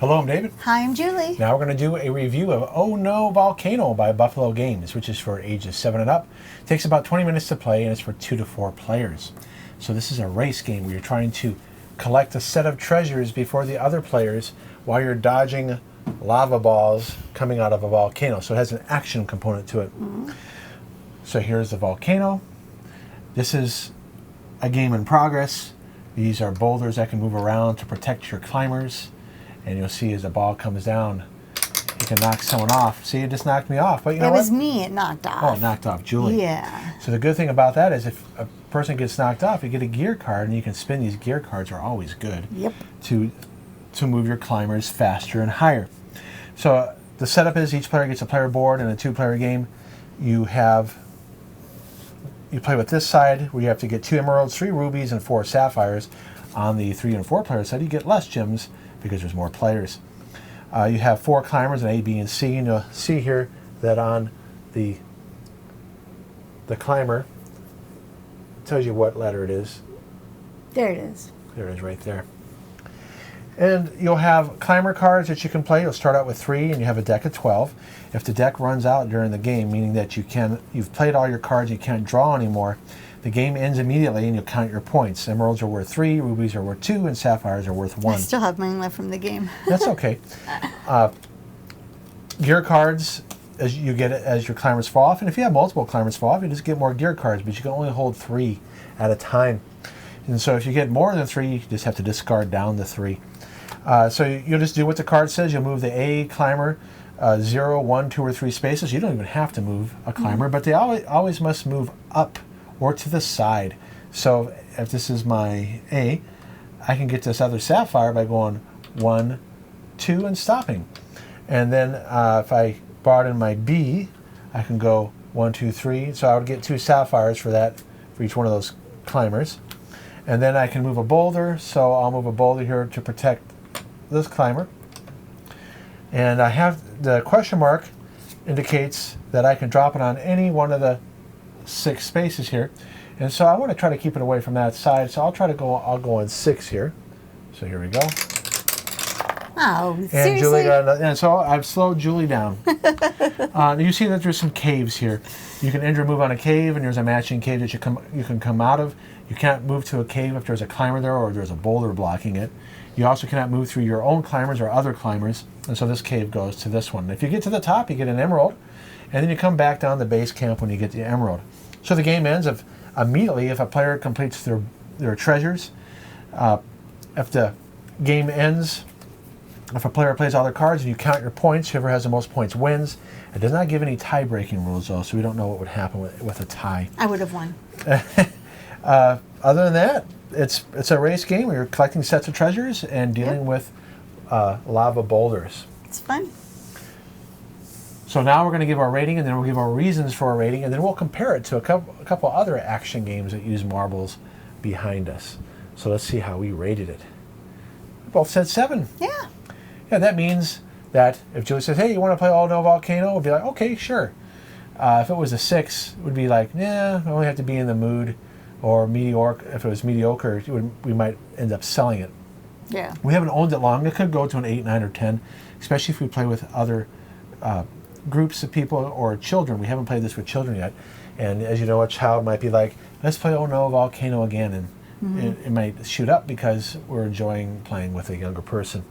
Hello, I'm David. Hi, I'm Julie. Now we're going to do a review of Oh No Volcano by Buffalo Games, which is for ages 7 and up. It takes about 20 minutes to play, and it's for 2 to 4 players. So this is a race game where you're trying to collect a set of treasures before the other players while you're dodging lava balls coming out of a volcano. So it has an action component to it. Mm-hmm. So here's the volcano. This is a game in progress. These are boulders that can move around to protect your climbers. And you'll see as the ball comes down, you can knock someone off. See, it just knocked me off. But you know what? It was me it knocked off. Oh, it knocked off Julie. Yeah. So the good thing about that is if a person gets knocked off, you get a gear card, and you can spin. These gear cards are always good. Yep. To move your climbers faster and higher. So the setup is each player gets a player board in a 2-player game. You play with this side where you have to get 2 emeralds, 3 rubies, and 4 sapphires. On the 3 and 4 player side, you get less gems because there's more players. You have 4 climbers, an A, B, and C, and you'll see here that on the climber, it tells you what letter it is. There it is. There it is right there. And you'll have climber cards that you can play. You'll start out with 3, and you have a deck of 12. If the deck runs out during the game, meaning that you've played all your cards, you can't draw anymore, the game ends immediately, and you'll count your points. Emeralds are worth 3, rubies are worth 2, and sapphires are worth 1. I still have mine left from the game. That's okay. Gear cards, as you get it as your climbers fall off, and if you have multiple climbers fall off, you just get more gear cards, but you can only hold 3 at a time. And so if you get more than 3, you just have to discard down the 3. So you'll just do what the card says. You'll move the A climber 0, 1, 2, or 3 spaces. You don't even have to move a climber, but they always must move up or to the side. So if this is my A, I can get this other sapphire by going 1, 2, and stopping. And then if I brought in my B, I can go 1, 2, 3. So I would get 2 sapphires for each one of those climbers. And then I can move a boulder. So I'll move a boulder here to protect this climber. And I have the question mark indicates that I can drop it on any one of the 6 spaces here, and so I want to try to keep it away from that side. So I'll go in 6 here. So here we go. Oh, and seriously? Julie got another, and so I've slowed Julie down. You see that there's some caves here. You can enter move on a cave, and there's a matching cave that you can come out of. You can't move to a cave if there's a climber there or there's a boulder blocking it. You also cannot move through your own climbers or other climbers, and so this cave goes to this one. If you get to the top, you get an emerald, and then you come back down to base camp when you get the emerald. So the game ends immediately if a player completes their treasures. If the game ends, if a player plays all their cards and you count your points, whoever has the most points wins. It does not give any tie-breaking rules, though, so we don't know what would happen with a tie. I would have won. Other than that, it's a race game where you're collecting sets of treasures and dealing with lava boulders. It's fun. So now we're going to give our rating, and then we'll give our reasons for our rating, and then we'll compare it to a couple other action games that use marbles behind us. So let's see how we rated it. We both said 7. Yeah. Yeah, that means that if Julie says, hey, you want to play Oh No Volcano? We'll be like, okay, sure. If it was a 6, it would be like, yeah, I only have to be in the mood. Or mediocre. If it was mediocre, we might end up selling it. Yeah. We haven't owned it long. It could go to an 8, 9, or 10, especially if we play with other groups of people or children. We haven't played this with children yet. And as you know, a child might be like, let's play Oh No Volcano again. And it might shoot up because we're enjoying playing with a younger person.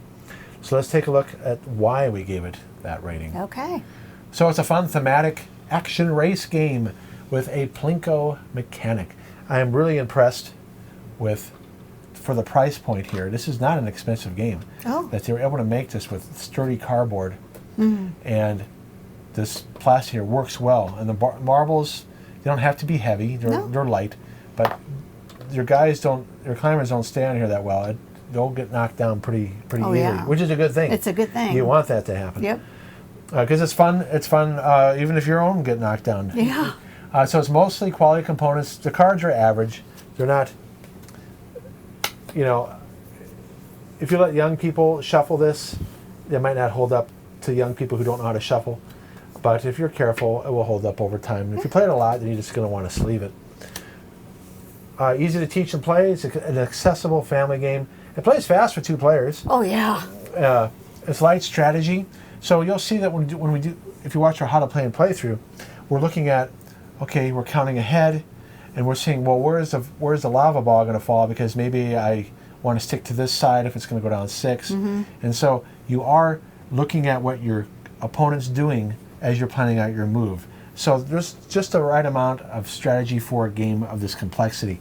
So let's take a look at why we gave it that rating. Okay. So it's a fun thematic action race game with a plinko mechanic. I am really impressed for the price point here. This is not an expensive game. Oh. That they were able to make this with sturdy cardboard. And this plastic here works well. And the marbles, they don't have to be heavy. They're light. But your climbers don't stay on here that well. They'll get knocked down pretty easily, yeah. which is a good thing. It's a good thing. You want that to happen. Yep. Because it's fun. It's fun even if your own get knocked down. Yeah. So it's mostly quality components. The cards are average. They're not, if you let young people shuffle this, they might not hold up to young people who don't know how to shuffle. But if you're careful, it will hold up over time. And if you play it a lot, then you're just going to want to sleeve it. Easy to teach and play. It's an accessible family game. It plays fast for 2 players. Oh, yeah. It's light strategy. So you'll see that when we do, if you watch our how to play and playthrough, we're looking at, okay, we're counting ahead, and we're seeing, well, where's the lava ball going to fall? Because maybe I want to stick to this side if it's going to go down 6. And so you are looking at what your opponent's doing as you're planning out your move. So there's just the right amount of strategy for a game of this complexity.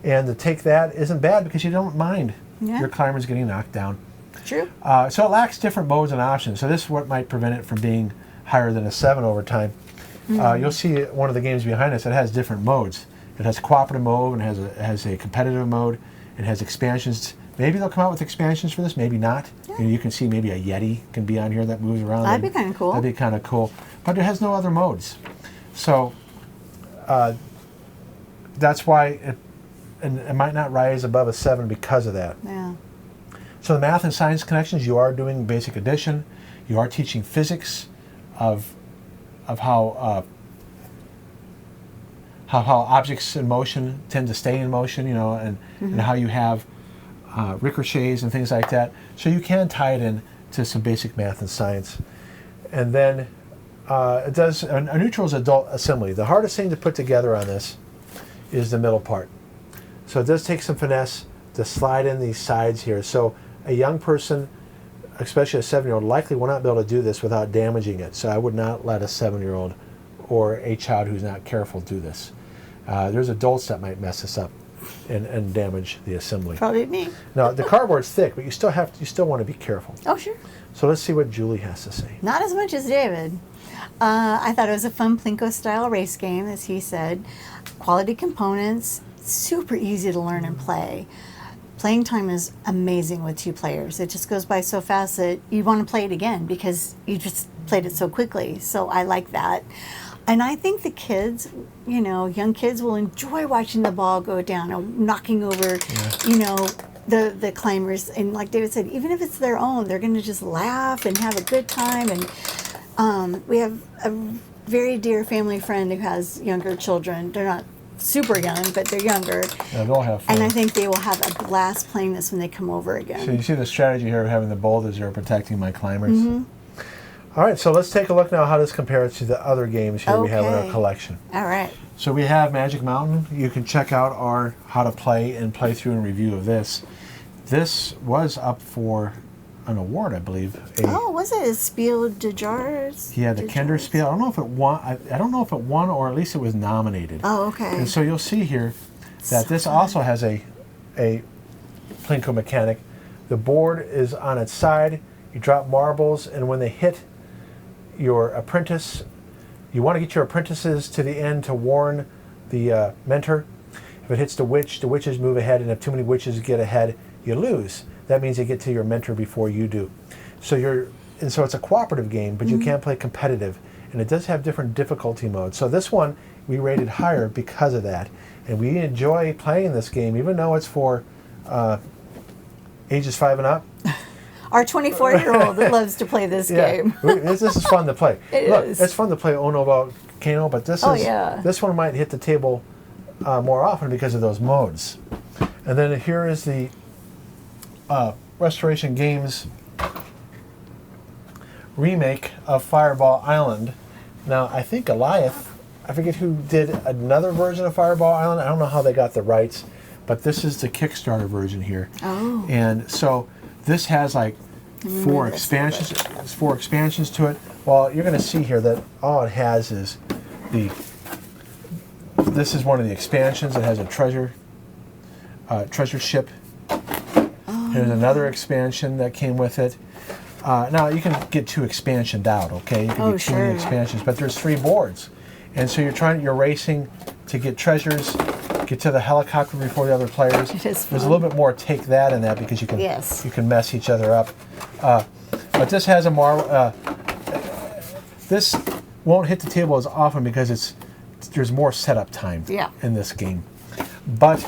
And to take that isn't bad because you don't mind your climbers getting knocked down. True. So it lacks different modes and options. So this is what might prevent it from being higher than a 7 over time. You'll see one of the games behind us that has different modes. It has cooperative mode and it has a competitive mode. It has expansions. Maybe they'll come out with expansions for this, maybe not. Yeah. You can see maybe a Yeti can be on here that moves around. That'd be kind of cool. That'd be kind of cool. But it has no other modes. So that's why it might not rise above a 7 because of that. Yeah. So the math and science connections, you are doing basic addition. You are teaching physics of how objects in motion tend to stay in motion, and how you have ricochets and things like that. So you can tie it in to some basic math and science. And then it does a neutral is adult assembly. The hardest thing to put together on this is the middle part. So it does take some finesse to slide in these sides here. So a young person, especially a 7-year-old, likely will not be able to do this without damaging it. So I would not let a 7-year-old or a child who's not careful do this. There's adults that might mess this up and damage the assembly. Probably me. Now the cardboard's thick, but you still want to be careful. Oh, sure. So let's see what Julie has to say. Not as much as David. I thought it was a fun Plinko-style race game, as he said. Quality components, super easy to learn and play. Playing time is amazing with 2 players. It just goes by so fast that you want to play it again because you just played it so quickly. So I like that. And I think the kids, young kids will enjoy watching the ball go down and knocking over, the climbers. And like David said, even if it's their own, they're going to just laugh and have a good time. And we have a very dear family friend who has younger children. They're not super young, but they're younger. Yeah, they'll have fun. And I think they will have a blast playing this when they come over again. So you see the strategy here of having the boulders here protecting my climbers. All right, so let's take a look now how this compares to the other games here we have in our collection. All right. So we have Magic Mountain. You can check out our how to play and play through and review of this. This was up for an award, I believe. Was it a Spiel de Jars? Yeah, the Kinder Spiel. I don't know if it won. I don't know if it won, or at least it was nominated. Oh, okay. And so you'll see here that this also has a Plinko mechanic. The board is on its side. You drop marbles, and when they hit your apprentice, you want to get your apprentices to the end to warn the mentor. If it hits the witches move ahead, and if too many witches get ahead, you lose. That means you get to your mentor before you do. So it's a cooperative game, but you can play competitive, and it does have different difficulty modes. So this one we rated higher because of that, and we enjoy playing this game, even though it's for ages 5 and up. Our 24-year-old loves to play this game. This is fun to play. It is. It's fun to play No Volcano, but this one might hit the table more often because of those modes. And then here is the Restoration Games remake of Fireball Island. Now, I think Goliath, I forget who did another version of Fireball Island. I don't know how they got the rights, but this is the Kickstarter version here. Oh. And so this has like 4 expansions to it. Well, you're going to see here that all it has is this is one of the expansions. It has a treasure ship. There's another expansion that came with it. Now you can get 2 expansioned out, okay? You can get 2 expansions, but there's 3 boards, and so you're racing to get treasures, get to the helicopter before the other players. There's a little bit more take that in that because you can mess each other up. But this has a marble. This won't hit the table as often because there's more setup time in this game, but.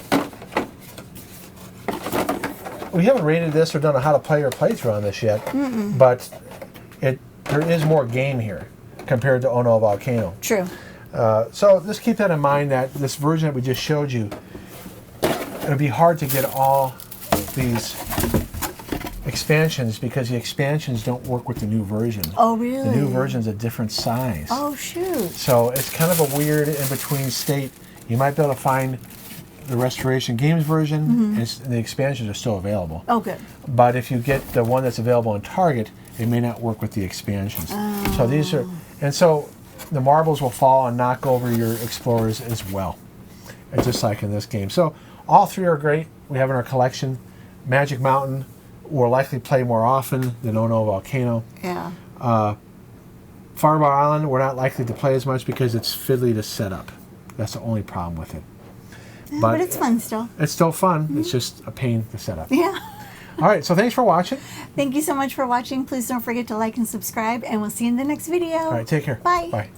We haven't rated this or done a how to play or playthrough on this yet, but there is more game here compared to No Volcano. True. So just keep that in mind that this version that we just showed you, it'll be hard to get all these expansions because the expansions don't work with the new version. Oh, really? The new version's a different size. Oh, shoot. So it's kind of a weird in-between state. You might be able to find the Restoration Games version, and the expansions are still available. Oh, good. But if you get the one that's available on Target, it may not work with the expansions. So these are, and so the marbles will fall and knock over your explorers as well, just like in this game. So all three are great. We have in our collection. Magic Mountain we'll likely play more often than No Volcano. Yeah. Fireball Island we're not likely to play as much because it's fiddly to set up. That's the only problem with it. Yeah, but it's fun still. It's still fun. It's just a pain to set up. Yeah. All right, so thanks for watching. Thank you so much for watching. Please don't forget to like and subscribe, and we'll see you in the next video. All right, take care. Bye. Bye.